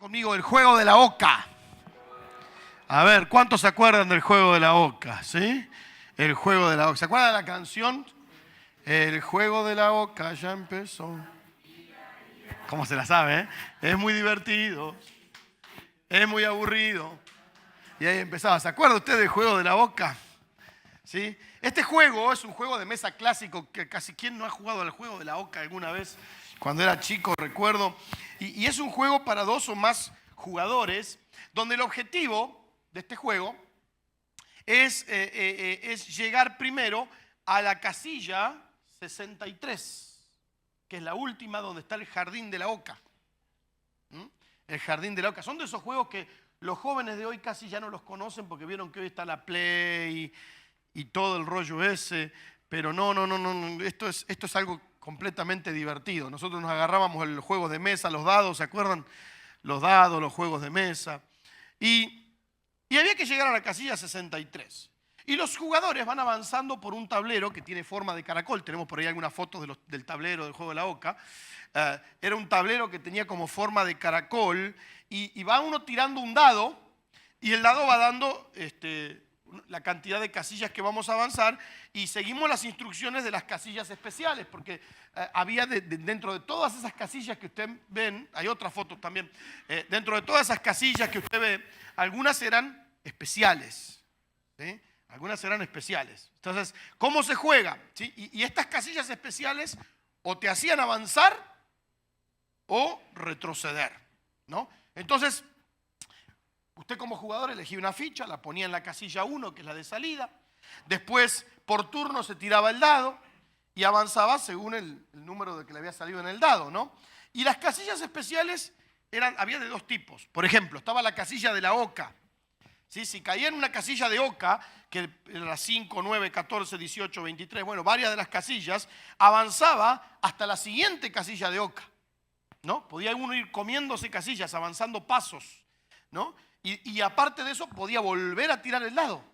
conmigo el juego de la oca. A ver, ¿cuántos se acuerdan del juego de la oca? ¿Sí? El juego de la oca. ¿Se acuerdan de la canción? El juego de la oca ya empezó. ¿Cómo se la sabe? Es muy divertido. Es muy aburrido. Y ahí empezaba. ¿Se acuerda usted del juego de la oca? ¿Sí? Este juego es un juego de mesa clásico que casi quien no ha jugado al juego de la oca alguna vez. Cuando era chico, recuerdo. Y es un juego para 2 o más jugadores, donde el objetivo de este juego es llegar primero a la casilla 63, que es la última donde está el jardín de la oca. El jardín de la oca. Son de esos juegos que los jóvenes de hoy casi ya no los conocen porque vieron que hoy está la Play y todo el rollo ese. Pero no. Esto es algo completamente divertido. Nosotros nos agarrábamos el juego de mesa, los dados, ¿se acuerdan? Los dados, los juegos de mesa. Y había que llegar a la casilla 63. Y los jugadores van avanzando por un tablero que tiene forma de caracol. Tenemos por ahí algunas fotos del tablero del juego de la oca. Era un tablero que tenía como forma de caracol y va uno tirando un dado y el dado va dando la cantidad de casillas que vamos a avanzar y seguimos las instrucciones de las casillas especiales porque había dentro de todas esas casillas que usted ven, hay otras fotos también, dentro de todas esas casillas que usted ve, algunas eran especiales, ¿sí? Algunas eran especiales. Entonces, ¿cómo se juega? ¿Sí? Y estas casillas especiales o te hacían avanzar o retroceder, ¿no? Entonces, usted como jugador elegía una ficha, la ponía en la casilla 1, que es la de salida. Después, por turno, se tiraba el dado y avanzaba según el número de que le había salido en el dado, ¿no? Y las casillas especiales había de 2 tipos. Por ejemplo, estaba la casilla de la oca. ¿Sí? Si caía en una casilla de oca, que era 5, 9, 14, 18, 23, bueno, varias de las casillas, avanzaba hasta la siguiente casilla de oca, ¿no? Podía uno ir comiéndose casillas, avanzando pasos, ¿no? Y aparte de eso, podía volver a tirar el dado,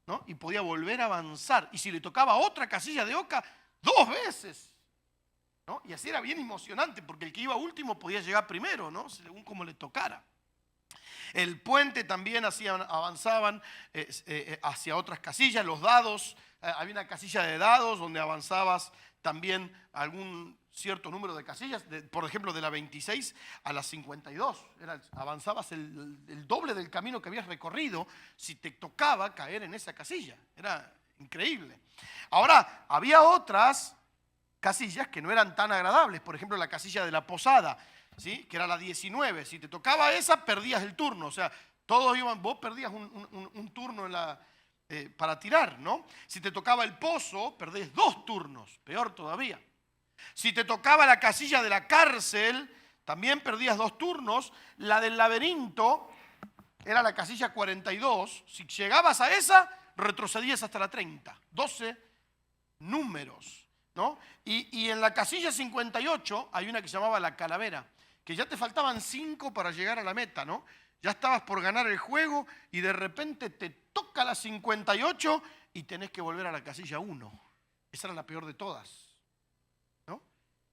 ¿no? Y podía volver a avanzar. Y si le tocaba otra casilla de oca, 2 veces, ¿no? Y así era bien emocionante, porque el que iba último podía llegar primero, ¿no? Según como le tocara. El puente también avanzaban hacia otras casillas, los dados, había una casilla de dados donde avanzabas también algún cierto número de casillas, por ejemplo de la 26 a la 52, avanzabas el doble del camino que habías recorrido si te tocaba caer en esa casilla, era increíble. Ahora, había otras casillas que no eran tan agradables, por ejemplo la casilla de la posada, ¿sí? Que era la 19, si te tocaba esa perdías el turno, o sea, todos iban, vos perdías un turno para tirar, ¿no? Si te tocaba el pozo, perdés 2 turnos, peor todavía. Si te tocaba la casilla de la cárcel, también perdías 2 turnos. La del laberinto era la casilla 42, si llegabas a esa, retrocedías hasta la 30, 12 números, ¿no? Y en la casilla 58 hay una que se llamaba la calavera, que ya te faltaban 5 para llegar a la meta, ¿no? Ya estabas por ganar el juego y de repente te toca la 58 y tenés que volver a la casilla 1. Esa era la peor de todas, ¿no?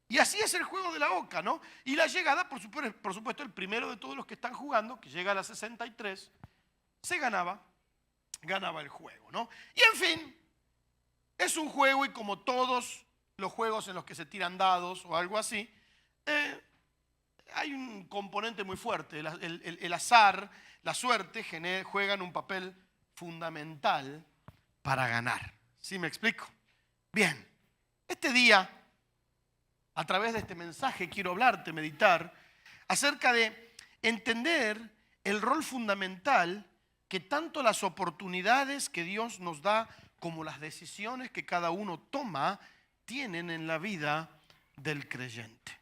Y así es el juego de la oca, ¿no? Y la llegada, por supuesto, el primero de todos los que están jugando, que llega a la 63, se ganaba el juego, ¿no? Y en fin, es un juego y como todos los juegos en los que se tiran dados o algo así, hay un componente muy fuerte. El azar, la suerte juegan un papel fundamental para ganar. ¿Sí me explico? Bien, este día, a través de este mensaje, quiero hablarte, meditar, acerca de entender el rol fundamental que tanto las oportunidades que Dios nos da como las decisiones que cada uno toma tienen en la vida del creyente.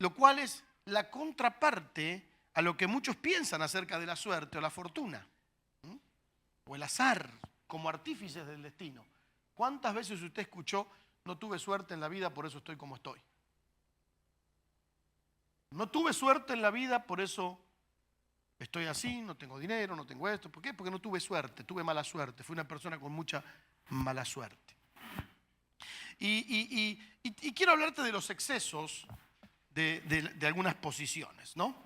Lo cual es la contraparte a lo que muchos piensan acerca de la suerte o la fortuna, o el azar como artífices del destino. ¿Cuántas veces usted escuchó, no tuve suerte en la vida, por eso estoy como estoy? No tuve suerte en la vida, por eso estoy así, no tengo dinero, no tengo esto. ¿Por qué? Porque no tuve suerte, tuve mala suerte. Fui una persona con mucha mala suerte. Y quiero hablarte de los excesos de algunas posiciones, ¿no?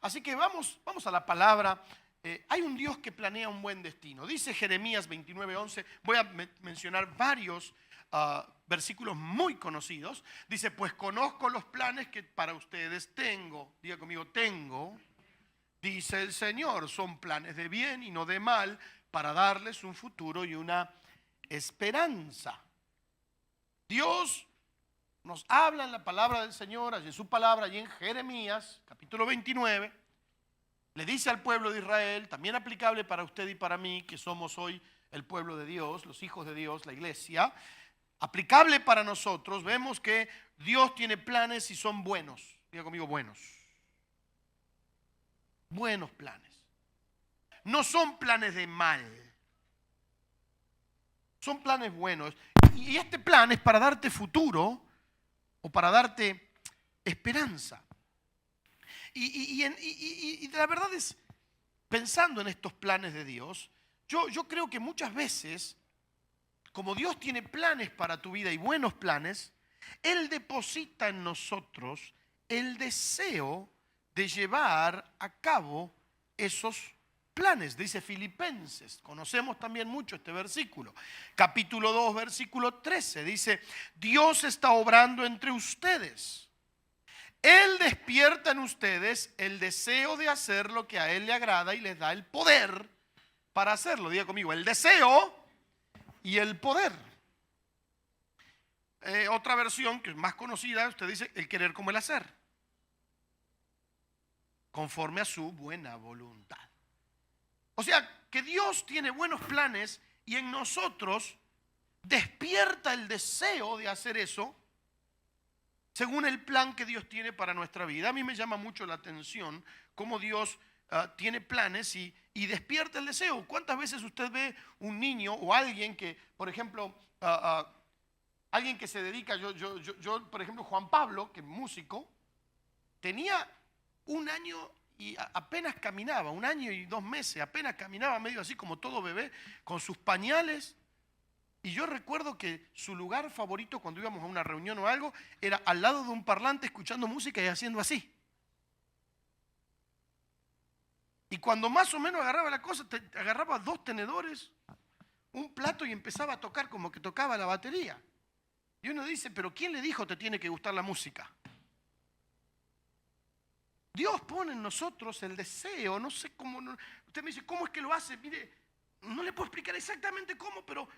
Así que vamos a la palabra. Hay un Dios que planea un buen destino. Dice Jeremías 29:11. Voy a mencionar varios versículos muy conocidos. Dice, pues conozco los planes que para ustedes tengo. Diga conmigo, tengo. Dice el Señor, son planes de bien y no de mal, para darles un futuro y una esperanza. Dios nos habla en la palabra del Señor, allí en su palabra, allí en Jeremías, capítulo 29. Le dice al pueblo de Israel, también aplicable para usted y para mí, que somos hoy el pueblo de Dios, los hijos de Dios, la iglesia. Aplicable para nosotros, vemos que Dios tiene planes y son buenos. Diga conmigo, buenos. Buenos planes. No son planes de mal. Son planes buenos. Y este plan es para darte futuro o para darte esperanza. Y la verdad es, pensando en estos planes de Dios, yo creo que muchas veces, como Dios tiene planes para tu vida y buenos planes, Él deposita en nosotros el deseo de llevar a cabo esos planes. Dice Filipenses, conocemos también mucho este versículo, capítulo 2, versículo 13, dice, Dios está obrando entre ustedes. Él despierta en ustedes el deseo de hacer lo que a Él le agrada y les da el poder para hacerlo. Diga conmigo, el deseo y el poder. Otra versión que es más conocida, usted dice, el querer como el hacer, conforme a su buena voluntad. O sea, que Dios tiene buenos planes y en nosotros despierta el deseo de hacer eso según el plan que Dios tiene para nuestra vida. A mí me llama mucho la atención cómo Dios tiene planes y despierta el deseo. ¿Cuántas veces usted ve un niño o alguien que, por ejemplo, alguien que se dedica, yo, por ejemplo, Juan Pablo, que es músico, tenía un año y apenas caminaba, 1 año y 2 meses, apenas caminaba medio así como todo bebé, con sus pañales. Y yo recuerdo que su lugar favorito cuando íbamos a una reunión o algo era al lado de un parlante escuchando música y haciendo así. Y cuando más o menos agarraba la cosa, agarraba 2 tenedores, un plato y empezaba a tocar como que tocaba la batería. Y uno dice, pero ¿quién le dijo te tiene que gustar la música? Dios pone en nosotros el deseo, no sé cómo, usted me dice, ¿cómo es que lo hace? Mire, no le puedo explicar exactamente cómo, pero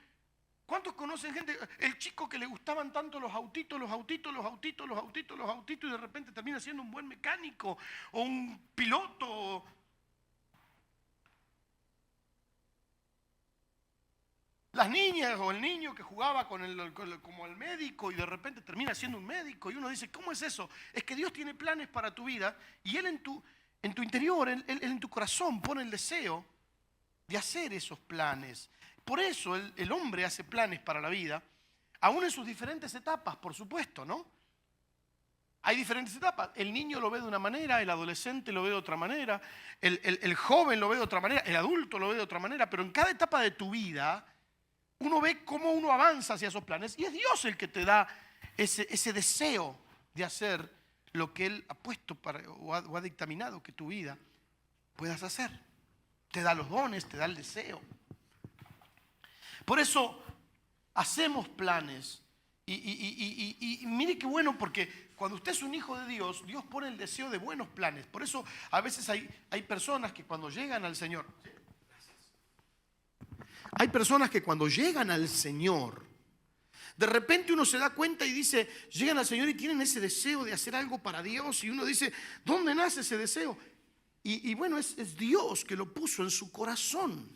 ¿cuántos conocen gente? El chico que le gustaban tanto los autitos, y de repente termina siendo un buen mecánico o un piloto. Las niñas o el niño que jugaba como el médico y de repente termina siendo un médico y uno dice, ¿cómo es eso? Es que Dios tiene planes para tu vida y Él en tu interior, Él en tu corazón pone el deseo de hacer esos planes. Por eso el hombre hace planes para la vida, aún en sus diferentes etapas, por supuesto, ¿no? Hay diferentes etapas. El niño lo ve de una manera, el adolescente lo ve de otra manera, el joven lo ve de otra manera, el adulto lo ve de otra manera, pero en cada etapa de tu vida uno ve cómo uno avanza hacia esos planes y es Dios el que te da ese deseo de hacer lo que Él ha puesto o ha dictaminado que tu vida puedas hacer. Te da los dones, te da el deseo. Por eso hacemos planes y mire qué bueno, porque cuando usted es un hijo de Dios, Dios pone el deseo de buenos planes. Por eso a veces hay personas que cuando llegan al Señor, hay personas que cuando llegan al Señor, de repente uno se da cuenta y dice, llegan al Señor y tienen ese deseo de hacer algo para Dios y uno dice, ¿dónde nace ese deseo? Y bueno, es Dios que lo puso en su corazón.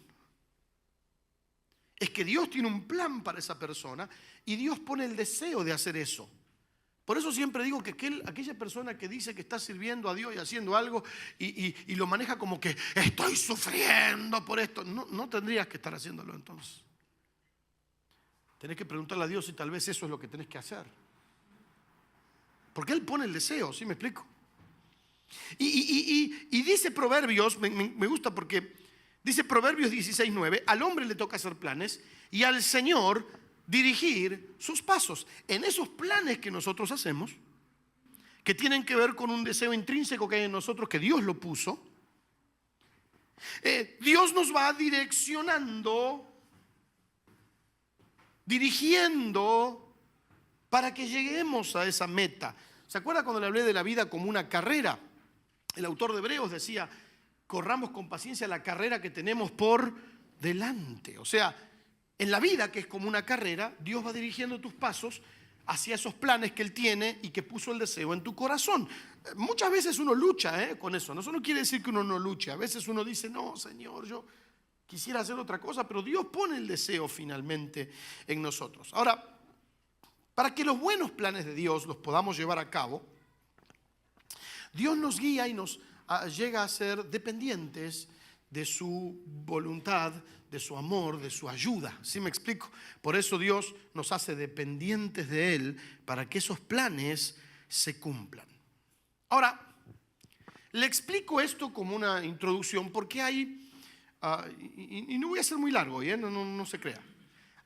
Es que Dios tiene un plan para esa persona y Dios pone el deseo de hacer eso. Por eso siempre digo que aquella persona que dice que está sirviendo a Dios y haciendo algo y lo maneja como que estoy sufriendo por esto, no tendrías que estar haciéndolo entonces. Tenés que preguntarle a Dios si tal vez eso es lo que tenés que hacer. Porque Él pone el deseo, ¿sí me explico? Y dice Proverbios, me gusta porque dice Proverbios 16:9, al hombre le toca hacer planes y al Señor dirigir sus pasos. En esos planes que nosotros hacemos, que tienen que ver con un deseo intrínseco que hay en nosotros, que Dios lo puso. Dios nos va direccionando, dirigiendo para que lleguemos a esa meta. ¿Se acuerda cuando le hablé de la vida como una carrera? El autor de Hebreos decía, corramos con paciencia la carrera que tenemos por delante. O sea, en la vida, que es como una carrera, Dios va dirigiendo tus pasos hacia esos planes que Él tiene y que puso el deseo en tu corazón. Muchas veces uno lucha con eso. Eso no quiere decir que uno no luche. A veces uno dice, no, Señor, yo quisiera hacer otra cosa, pero Dios pone el deseo finalmente en nosotros. Ahora, para que los buenos planes de Dios los podamos llevar a cabo, Dios nos guía y nos llega a ser dependientes de su voluntad, de su amor, de su ayuda. ¿Sí me explico? Por eso Dios nos hace dependientes de Él para que esos planes se cumplan. Ahora, le explico esto como una introducción porque hay, y no voy a ser muy largo, no se crea.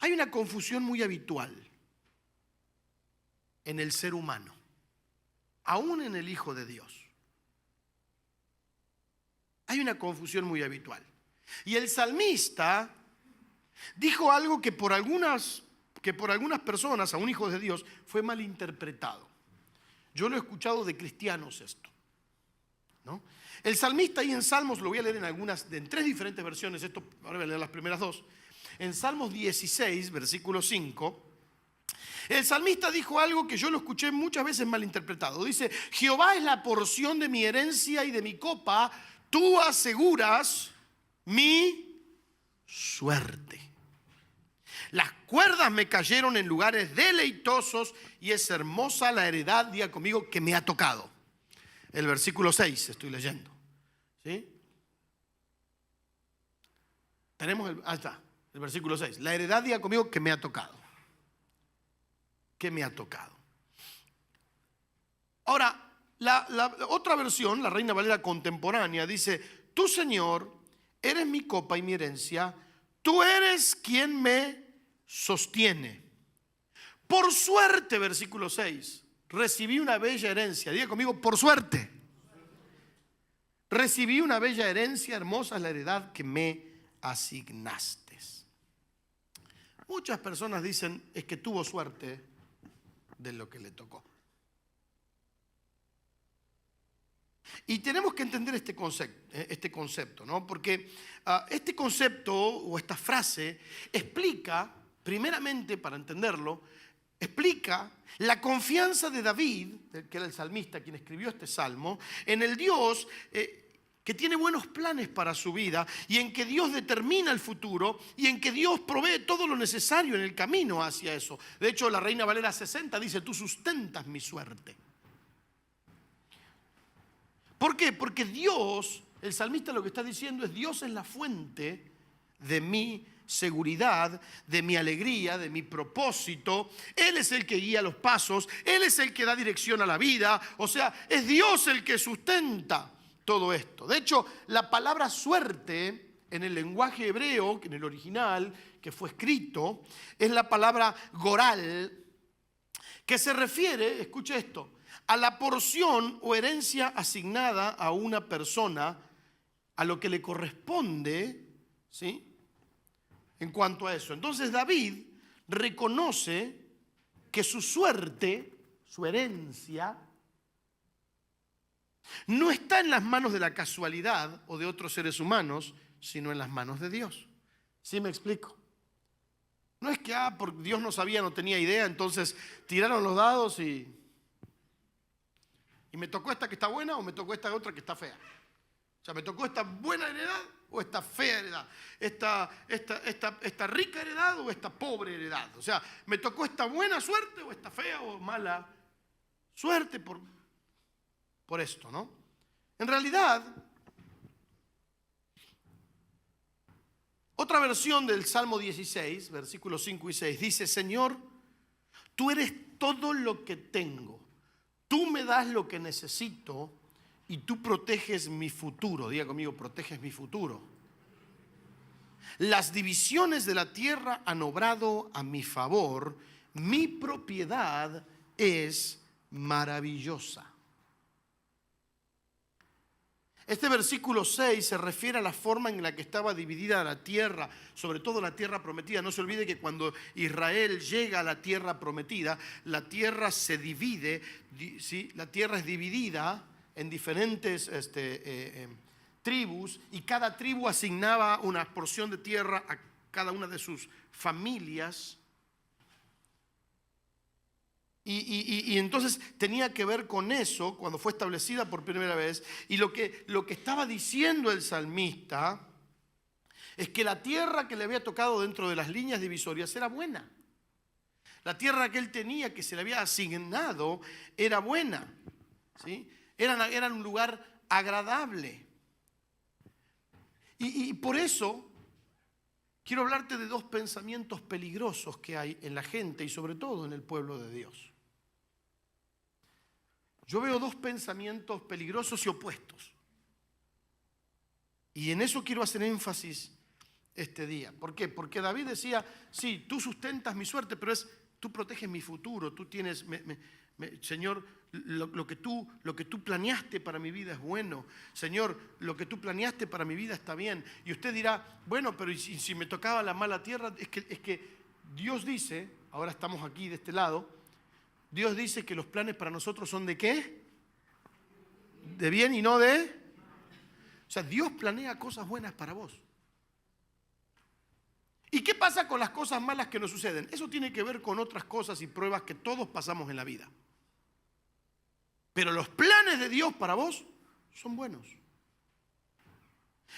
Hay una confusión muy habitual en el ser humano, aún en el Hijo de Dios. Hay una confusión muy habitual. Y el salmista dijo algo que por algunas personas, a un hijo de Dios, fue malinterpretado. Yo lo he escuchado de cristianos esto, ¿no? El salmista ahí en Salmos, lo voy a leer en tres diferentes versiones, ahora voy a leer las primeras dos. En Salmos 16, versículo 5, el salmista dijo algo que yo lo escuché muchas veces malinterpretado. Dice, Jehová es la porción de mi herencia y de mi copa, tú aseguras mi suerte. Las cuerdas me cayeron en lugares deleitosos y es hermosa la heredad, diga conmigo, que me ha tocado. El versículo 6 estoy leyendo. ¿Sí? Tenemos ahí está, el versículo 6. La heredad, diga conmigo, que me ha tocado. Que me ha tocado. Ahora, la otra versión, la Reina Valera contemporánea, dice, tú, Señor, eres mi copa y mi herencia, tú eres quien me sostiene. Por suerte, versículo 6, recibí una bella herencia. Diga conmigo, por suerte. Recibí una bella herencia, hermosa es la heredad que me asignaste. Muchas personas dicen, es que tuvo suerte de lo que le tocó. Y tenemos que entender este concepto, ¿no? Porque este concepto o esta frase explica, primeramente para entenderlo, explica la confianza de David, que era el salmista quien escribió este salmo, en el Dios que tiene buenos planes para su vida y en que Dios determina el futuro y en que Dios provee todo lo necesario en el camino hacia eso. De hecho, la Reina Valera 60 dice, tú sustentas mi suerte. ¿Por qué? Porque Dios, el salmista lo que está diciendo es, Dios es la fuente de mi seguridad, de mi alegría, de mi propósito. Él es el que guía los pasos, Él es el que da dirección a la vida. O sea, es Dios el que sustenta todo esto. De hecho, la palabra suerte en el lenguaje hebreo, en el original que fue escrito, es la palabra goral, que se refiere, escuche esto, a la porción o herencia asignada a una persona, a lo que le corresponde, ¿sí? En cuanto a eso. Entonces David reconoce que su suerte, su herencia, no está en las manos de la casualidad o de otros seres humanos, sino en las manos de Dios. ¿Sí me explico? No es que, porque Dios no sabía, no tenía idea, entonces tiraron los dados y me tocó esta que está buena o me tocó esta otra que está fea. O sea, me tocó esta buena heredad o esta fea heredad. Esta rica heredad o esta pobre heredad. O sea, me tocó esta buena suerte o esta fea o mala suerte por esto, ¿no? En realidad, otra versión del Salmo 16, versículos 5 y 6, dice, Señor, tú eres todo lo que tengo. Tú me das lo que necesito y tú proteges mi futuro. Diga conmigo, proteges mi futuro. Las divisiones de la tierra han obrado a mi favor. Mi propiedad es maravillosa. Este versículo 6 se refiere a la forma en la que estaba dividida la tierra, sobre todo la tierra prometida. No se olvide que cuando Israel llega a la tierra prometida, la tierra se divide, ¿sí? La tierra es dividida en diferentes tribus, y cada tribu asignaba una porción de tierra a cada una de sus familias. Y entonces tenía que ver con eso cuando fue establecida por primera vez. Y lo que estaba diciendo el salmista es que la tierra que le había tocado dentro de las líneas divisorias era buena. La tierra que él tenía, que se le había asignado, era buena, ¿sí? Era un lugar agradable. Y por eso quiero hablarte de dos pensamientos peligrosos que hay en la gente y sobre todo en el pueblo de Dios. Yo veo dos pensamientos peligrosos y opuestos. Y en eso quiero hacer énfasis este día. ¿Por qué? Porque David decía, sí, tú sustentas mi suerte, pero tú proteges mi futuro. Tú tienes, Señor, lo que tú planeaste para mi vida es bueno. Señor, lo que tú planeaste para mi vida está bien. Y usted dirá, bueno, pero si me tocaba la mala tierra, es que Dios dice, ahora estamos aquí de este lado, Dios dice que los planes para nosotros son ¿de qué? De bien y no de... O sea, Dios planea cosas buenas para vos. ¿Y qué pasa con las cosas malas que nos suceden? Eso tiene que ver con otras cosas y pruebas que todos pasamos en la vida. Pero los planes de Dios para vos son buenos.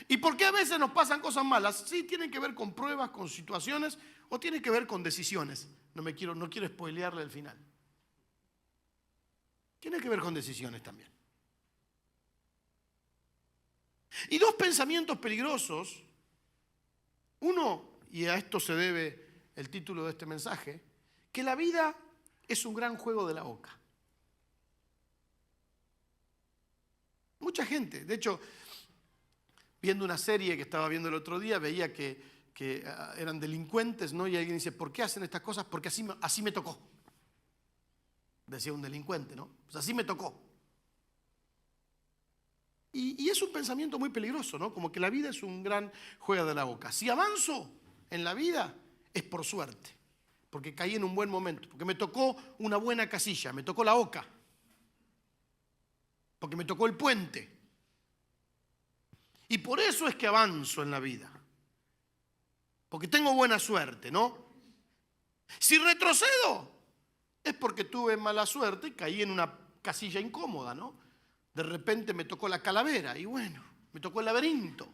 ¿Y por qué a veces nos pasan cosas malas? Sí, tienen que ver con pruebas, con situaciones, o tienen que ver con decisiones. No quiero spoilearle el final. Tiene que ver con decisiones también. Y dos pensamientos peligrosos. Uno, y a esto se debe el título de este mensaje, que la vida es un gran juego de la oca. Mucha gente, de hecho, viendo una serie que estaba viendo el otro día, veía que eran delincuentes, ¿no? Y alguien dice, ¿por qué hacen estas cosas? Porque así me tocó. Decía un delincuente, ¿no? Pues así me tocó. Y es un pensamiento muy peligroso, ¿no? Como que la vida es un gran juego de la oca. Si avanzo en la vida es por suerte, porque caí en un buen momento, porque me tocó una buena casilla, me tocó la oca, porque me tocó el puente. Y por eso es que avanzo en la vida, porque tengo buena suerte, ¿no? Si retrocedo es porque tuve mala suerte y caí en una casilla incómoda, ¿no? De repente me tocó la calavera y bueno, me tocó el laberinto.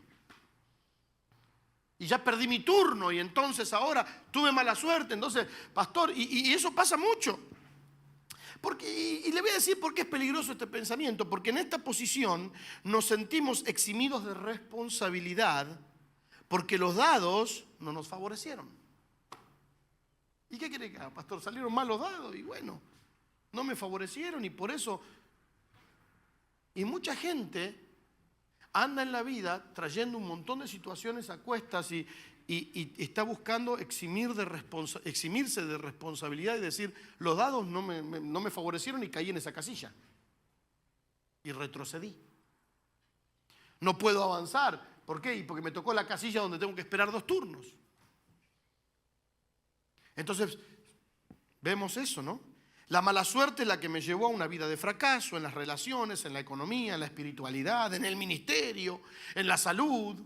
Y ya perdí mi turno y entonces ahora tuve mala suerte. Entonces, pastor, y eso pasa mucho. Y le voy a decir por qué es peligroso este pensamiento. Porque en esta posición nos sentimos eximidos de responsabilidad porque los dados no nos favorecieron. ¿Y qué quiere que haga, pastor? Salieron mal los dados y bueno, no me favorecieron y por eso... Y mucha gente anda en la vida trayendo un montón de situaciones a cuestas y está buscando eximirse de responsabilidad y decir, los dados no me favorecieron y caí en esa casilla. Y retrocedí. No puedo avanzar. ¿Por qué? Porque me tocó la casilla donde tengo que esperar 2 turnos. Entonces, vemos eso, ¿no? La mala suerte es la que me llevó a una vida de fracaso en las relaciones, en la economía, en la espiritualidad, en el ministerio, en la salud.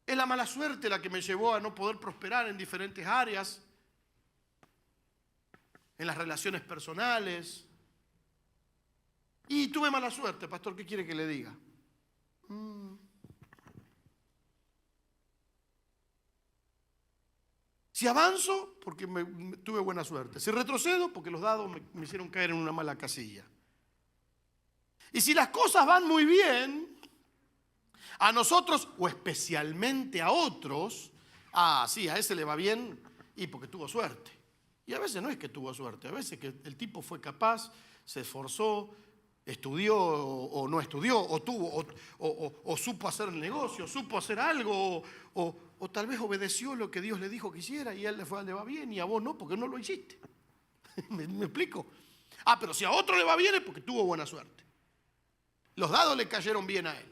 Es la mala suerte la que me llevó a no poder prosperar en diferentes áreas, en las relaciones personales. Y tuve mala suerte, pastor, ¿qué quiere que le diga? Si avanzo, porque tuve buena suerte. Si retrocedo, porque los dados me hicieron caer en una mala casilla. Y si las cosas van muy bien, a nosotros, o especialmente a otros, sí, a ese le va bien, y porque tuvo suerte. Y a veces no es que tuvo suerte, a veces que el tipo fue capaz, se esforzó, estudió o no estudió, o supo hacer el negocio, supo hacer algo, o tal vez obedeció lo que Dios le dijo que hiciera y a él le va bien y a vos no, porque no lo hiciste. ¿Me explico? Pero si a otro le va bien es porque tuvo buena suerte. Los dados le cayeron bien a él.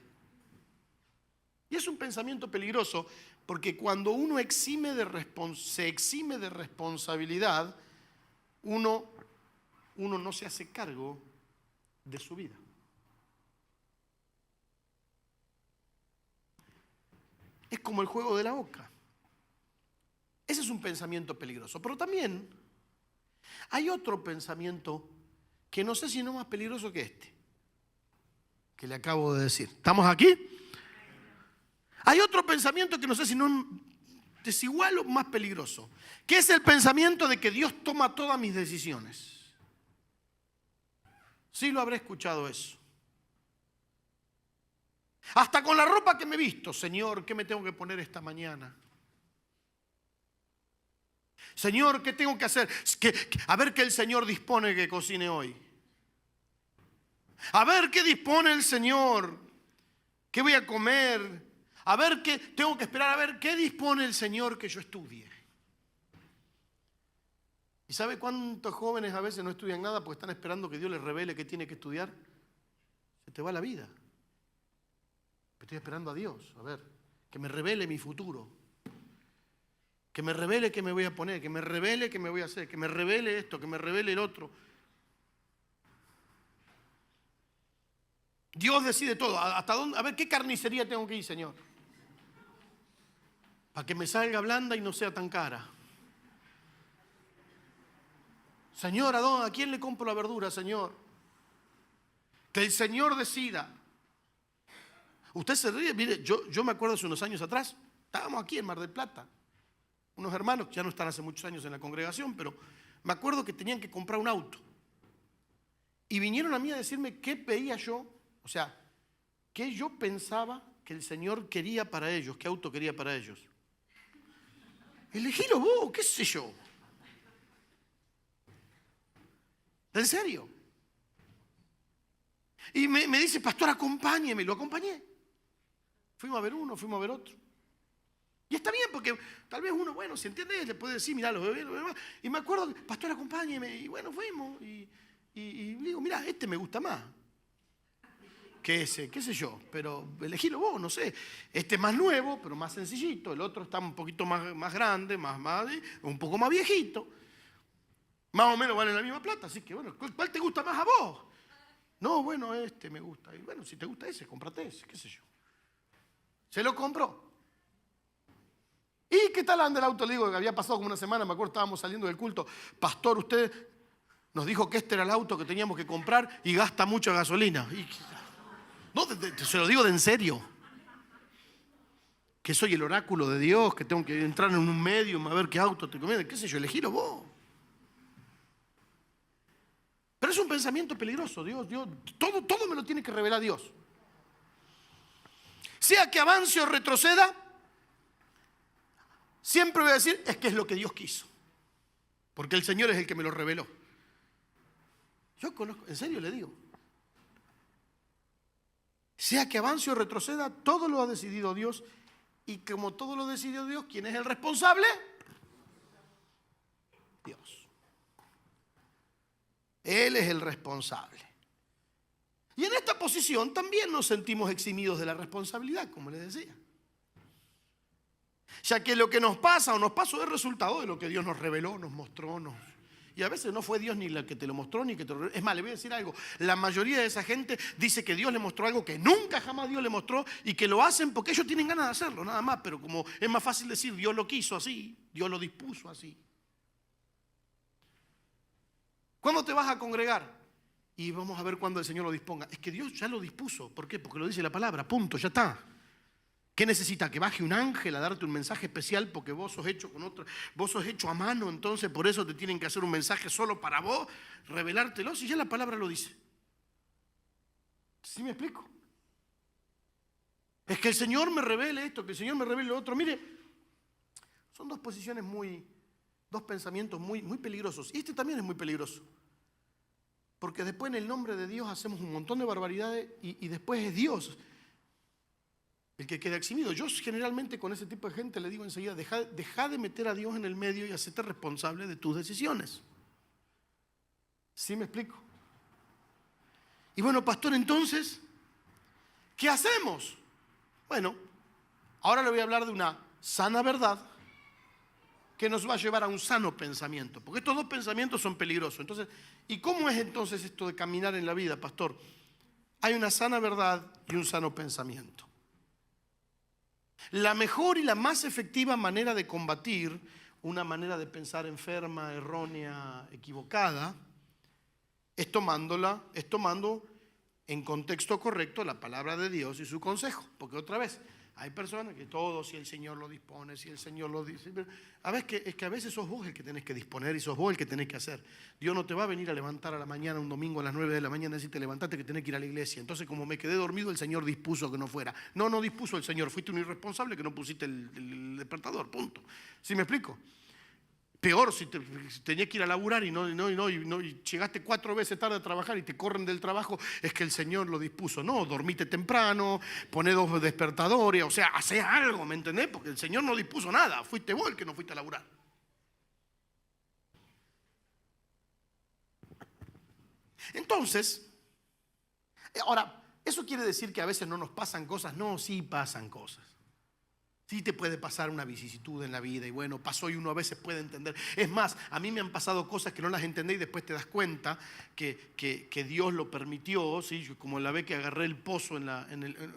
Y es un pensamiento peligroso porque cuando uno se exime de responsabilidad, uno no se hace cargo de su vida. Es como el juego de la oca. Ese es un pensamiento peligroso. Pero también hay otro pensamiento que no sé si no es más peligroso que este, que le acabo de decir. ¿Estamos aquí? Hay otro pensamiento que no sé si no es desigual o más peligroso, que es el pensamiento de que Dios toma todas mis decisiones. Sí lo habré escuchado eso. Hasta con la ropa que me he visto, Señor, ¿qué me tengo que poner esta mañana? Señor, ¿qué tengo que hacer? A ver qué el Señor dispone que cocine hoy. A ver qué dispone el Señor. ¿Qué voy a comer? A ver qué tengo que esperar, a ver qué dispone el Señor que yo estudie. ¿Y sabe cuántos jóvenes a veces no estudian nada porque están esperando que Dios les revele qué tiene que estudiar? Se te va la vida. Estoy esperando a Dios, a ver, que me revele mi futuro. Que me revele qué me voy a poner, que me revele qué me voy a hacer, que me revele esto, que me revele el otro. Dios decide todo. ¿Hasta dónde? A ver, ¿qué carnicería tengo que ir, Señor? Para que me salga blanda y no sea tan cara. Señor, ¿a quién le compro la verdura, Señor? Que el Señor decida. Usted se ríe, mire, yo me acuerdo hace unos años atrás, estábamos aquí en Mar del Plata, unos hermanos que ya no están hace muchos años en la congregación, pero me acuerdo que tenían que comprar un auto. Y vinieron a mí a decirme qué veía yo, o sea, qué yo pensaba que el Señor quería para ellos, qué auto quería para ellos. Elegílo vos, qué sé yo. ¿En serio? Y me dice, pastor, acompáñeme. Lo acompañé. Fuimos a ver uno, fuimos a ver otro. Y está bien, porque tal vez uno, bueno, si entiende, le puede decir, mirá, los bebés, los demás. Y me acuerdo, pastor, acompáñeme. Y bueno, fuimos. Y digo, mirá, este me gusta más que ese, qué sé yo. Pero elegílo vos, no sé. Este es más nuevo, pero más sencillito. El otro está un poquito más grande, un poco más viejito. Más o menos vale la misma plata. Así que, bueno, ¿cuál te gusta más a vos? No, bueno, este me gusta. Y bueno, si te gusta ese, cómprate ese, qué sé yo. Se lo compró. ¿Y qué tal anda el auto? Le digo, que había pasado como una semana, me acuerdo, estábamos saliendo del culto. Pastor, usted nos dijo que este era el auto que teníamos que comprar y gasta mucha gasolina. No, se lo digo de en serio. Que soy el oráculo de Dios, que tengo que entrar en un medium a ver qué auto te conviene. ¿Qué sé yo? Elegílo vos. Pero es un pensamiento peligroso. Dios, todo me lo tiene que revelar Dios. Sea que avance o retroceda, siempre voy a decir, es que es lo que Dios quiso. Porque el Señor es el que me lo reveló. Yo conozco, en serio le digo. Sea que avance o retroceda, todo lo ha decidido Dios. Y como todo lo decidió Dios, ¿quién es el responsable? Dios. Él es el responsable. Y en esta posición también nos sentimos eximidos de la responsabilidad, como les decía. Ya que lo que nos pasa o nos pasó es resultado de lo que Dios nos reveló, nos mostró. Y a veces no fue Dios ni la que te lo mostró ni que te lo reveló. Es más, le voy a decir algo. La mayoría de esa gente dice que Dios le mostró algo que nunca jamás Dios le mostró y que lo hacen porque ellos tienen ganas de hacerlo, nada más. Pero como es más fácil decir Dios lo quiso así, Dios lo dispuso así. ¿Cuándo te vas a congregar? Y vamos a ver cuándo el Señor lo disponga. Es que Dios ya lo dispuso. ¿Por qué? Porque lo dice la palabra. Punto, ya está. ¿Qué necesita? Que baje un ángel a darte un mensaje especial porque vos sos hecho con otro, vos sos hecho a mano, entonces por eso te tienen que hacer un mensaje solo para vos, revelártelo, si ya la palabra lo dice. ¿Sí me explico? Es que el Señor me revele esto, que el Señor me revele lo otro. Mire, son dos posiciones dos pensamientos muy peligrosos. Y este también es muy peligroso. Porque después en el nombre de Dios hacemos un montón de barbaridades y después es Dios el que queda eximido. Yo generalmente con ese tipo de gente le digo enseguida, deja de meter a Dios en el medio y hacerte responsable de tus decisiones. ¿Sí me explico? Y bueno, pastor, entonces, ¿Qué hacemos? Bueno, ahora le voy a hablar de una sana verdad que nos va a llevar a un sano pensamiento, porque estos dos pensamientos son peligrosos. Entonces, ¿y cómo es entonces esto de caminar en la vida, pastor? Hay una sana verdad y un sano pensamiento. La mejor y la más efectiva manera de combatir una manera de pensar enferma, errónea, equivocada, es tomando en contexto correcto la palabra de Dios y su consejo. Porque otra vez, hay personas que todo, si el Señor lo dispone, si el Señor lo dice. Es que a veces sos vos el que tenés que disponer y sos vos el que tenés que hacer. Dios no te va a venir a levantar a la mañana, un domingo a las 9 de la mañana, y decirte levantate que tenés que ir a la iglesia. Entonces, como me quedé dormido, el Señor dispuso que no fuera. No dispuso el Señor. Fuiste un irresponsable que no pusiste el despertador, punto. ¿Sí me explico? Peor si tenías que ir a laburar y llegaste 4 veces tarde a trabajar y te corren del trabajo, es que el Señor lo dispuso. No, dormite temprano, poné 2 despertadores, o sea, hacé algo, ¿me entendés? Porque el Señor no dispuso nada, fuiste vos el que no fuiste a laburar. Entonces, ahora, ¿eso quiere decir que a veces no nos pasan cosas? No, sí pasan cosas. Sí te puede pasar una vicisitud en la vida y bueno, pasó y uno a veces puede entender. Es más, a mí me han pasado cosas que no las entendí y después te das cuenta que Dios lo permitió, ¿sí? Como la vez que agarré el pozo,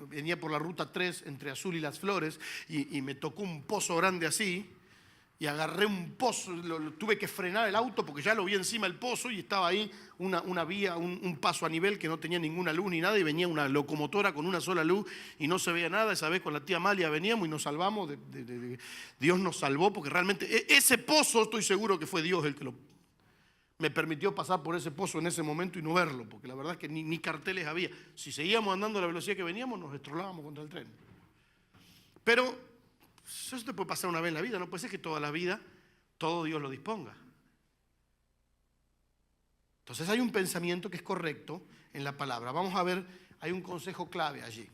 venía por la ruta 3 entre Azul y Las Flores y me tocó un pozo grande así. Y agarré un pozo, tuve que frenar el auto porque ya lo vi encima del pozo y estaba ahí una vía, un paso a nivel que no tenía ninguna luz ni nada y venía una locomotora con una sola luz y no se veía nada. Esa vez con la tía Amalia veníamos y nos salvamos, Dios nos salvó porque realmente ese pozo estoy seguro que fue Dios el que me permitió pasar por ese pozo en ese momento y no verlo, porque la verdad es que ni carteles había. Si seguíamos andando a la velocidad que veníamos nos estrolábamos contra el tren. Pero eso te puede pasar una vez en la vida, no puede ser que toda la vida todo Dios lo disponga. Entonces hay un pensamiento que es correcto en la palabra. Vamos a ver, hay un consejo clave allí.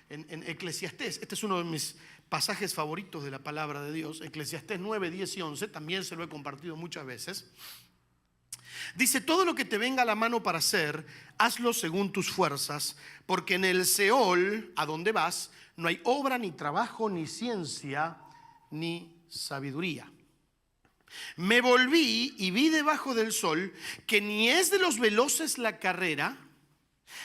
En Eclesiastés, este es uno de mis pasajes favoritos de la palabra de Dios, Eclesiastés 9, 10 y 11, también se lo he compartido muchas veces. Dice, todo lo que te venga a la mano para hacer, hazlo según tus fuerzas, porque en el Seol, a donde vas, no hay obra, ni trabajo, ni ciencia, ni sabiduría. Me volví y vi debajo del sol que ni es de los veloces la carrera,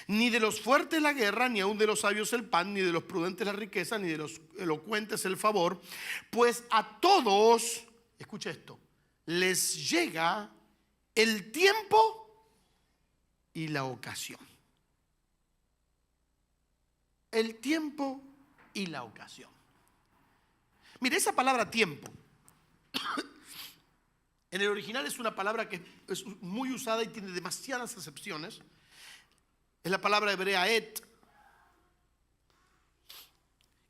ni de los fuertes la guerra, ni aun de los sabios el pan, ni de los prudentes la riqueza, ni de los elocuentes el favor, pues a todos, escucha esto, les llega el tiempo y la ocasión. El tiempo y la ocasión. Mire, esa palabra tiempo, en el original es una palabra que es muy usada y tiene demasiadas acepciones. Es la palabra hebrea et,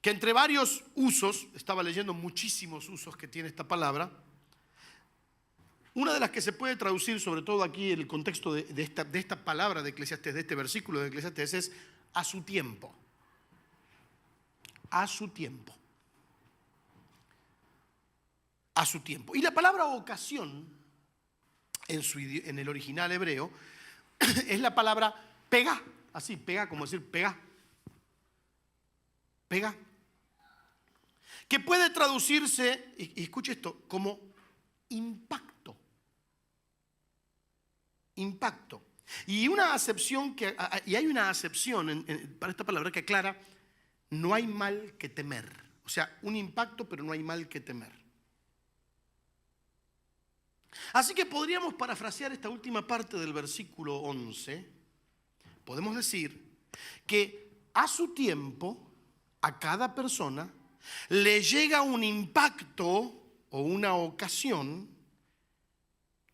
que entre varios usos, estaba leyendo muchísimos usos que tiene esta palabra. Una de las que se puede traducir, sobre todo aquí en el contexto de esta palabra de Eclesiastés, de este versículo de Eclesiastés, es a su tiempo. A su tiempo. A su tiempo. Y la palabra ocasión, en el original hebreo, es la palabra pega. Así, pega, como decir pega. Pega. Que puede traducirse, y escuche esto, como impacto. Impacto. Y hay una acepción para esta palabra que aclara, no hay mal que temer. O sea, un impacto, pero no hay mal que temer. Así que podríamos parafrasear esta última parte del versículo 11. Podemos decir que a su tiempo, a cada persona, le llega un impacto o una ocasión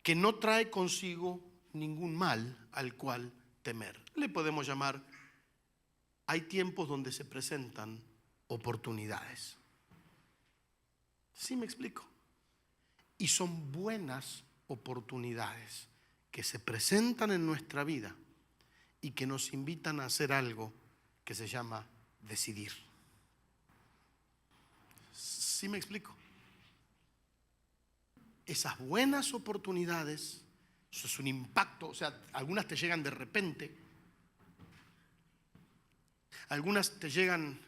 que no trae consigo ningún mal al cual temer. Le podemos llamar, hay tiempos donde se presentan oportunidades. ¿Sí me explico? Y son buenas oportunidades que se presentan en nuestra vida y que nos invitan a hacer algo que se llama decidir. ¿Sí me explico? Esas buenas oportunidades, eso es un impacto, o sea, algunas te llegan de repente. Algunas te llegan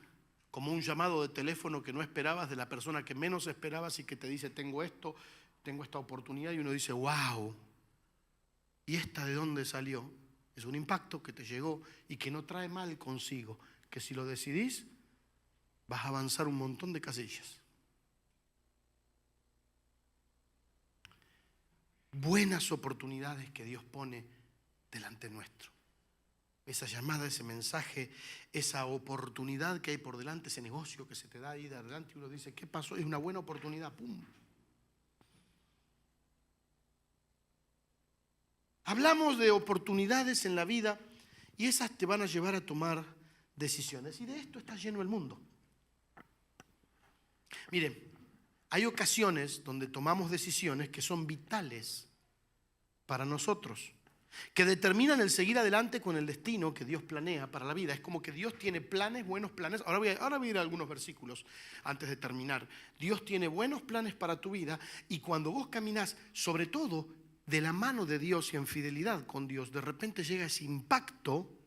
como un llamado de teléfono que no esperabas, de la persona que menos esperabas y que te dice, tengo esto, tengo esta oportunidad, y uno dice, wow, ¿y esta de dónde salió? Es un impacto que te llegó y que no trae mal consigo, que si lo decidís vas a avanzar un montón de casillas. Buenas oportunidades que Dios pone delante nuestro. Esa llamada, ese mensaje, esa oportunidad que hay por delante, ese negocio que se te da ahí de adelante, y uno dice, ¿qué pasó? Es una buena oportunidad, ¡pum! Hablamos de oportunidades en la vida y esas te van a llevar a tomar decisiones. Y de esto está lleno el mundo. Mire, hay ocasiones donde tomamos decisiones que son vitales para nosotros, que determinan el seguir adelante con el destino que Dios planea para la vida. Es como que Dios tiene planes, buenos planes. Ahora voy a ir a algunos versículos antes de terminar. Dios tiene buenos planes para tu vida, y cuando vos caminás, sobre todo de la mano de Dios y en fidelidad con Dios, de repente llega ese impacto